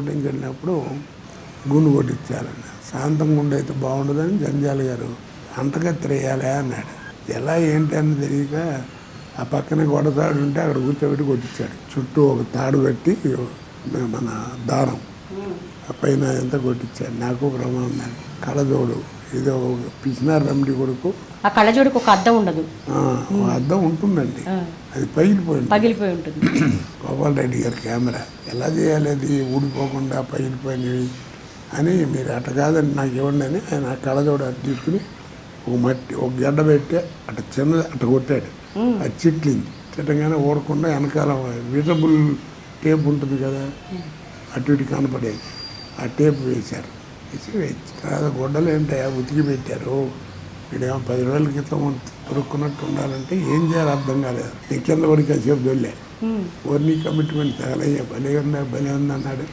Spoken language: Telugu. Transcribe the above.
షూటింగ్కి వెళ్ళినప్పుడు గుండు కొట్టించాలన్న. శాంతం గుండు అయితే బాగుండదని జంజాల గారు అంటకత్తి వేయాలి అన్నాడు. ఎలా ఏంటి అని తెలియక ఆ పక్కనే గొడతాడు ఉంటే అక్కడ కూర్చోబెట్టి కొట్టించాడు. చుట్టూ ఒక తాడు కట్టి మన దారం ఆ పైన ఎంత కొట్టించాడు. నాకు ప్రమాదం. కళ్ళజోడు ఏదో పిసినారు రమిడి కొడుకు. ఆ కళ్ళజోడుకు ఒక అద్దం ఉండదు. ఒక అద్దం ఉంటుందండి, అది పగిలిపోయి ఉంటుంది. గోపాల్ రెడ్డి గారి కెమెరా ఎలా చేయాలి, అది ఊడిపోకుండా పగిలిపోయినవి అని. మీరు అట్ట కాదని నాకు ఇవ్వండి అని ఆయన ఆ కళ్ళజోడు అట్ట తీసుకుని ఒక గడ్డ పెట్టి అట్ట చిన్నది అట్ట కొట్టాడు. అది చిట్లింది. చిట్టంగానే ఊడకుండా వెనకాల విజబుల్ టేప్ ఉంటుంది కదా, అటు ఇటు కనపడేది. ఆ టేప్ వేశారు. తర్వాత గొడ్డలు ఏంటయా ఉతికి పెట్టారు. ఇక్కడేమో 10 రోజుల క్రితం దొరుకున్నట్టు ఉండాలంటే ఏం చేయాలి అర్థం కాలేదు. నీ కింద పడి కాసేపు దొల్లే ఓర్నీ కమిట్మెంట్ తగలయ్యా భలే ఉంది అన్నాడు.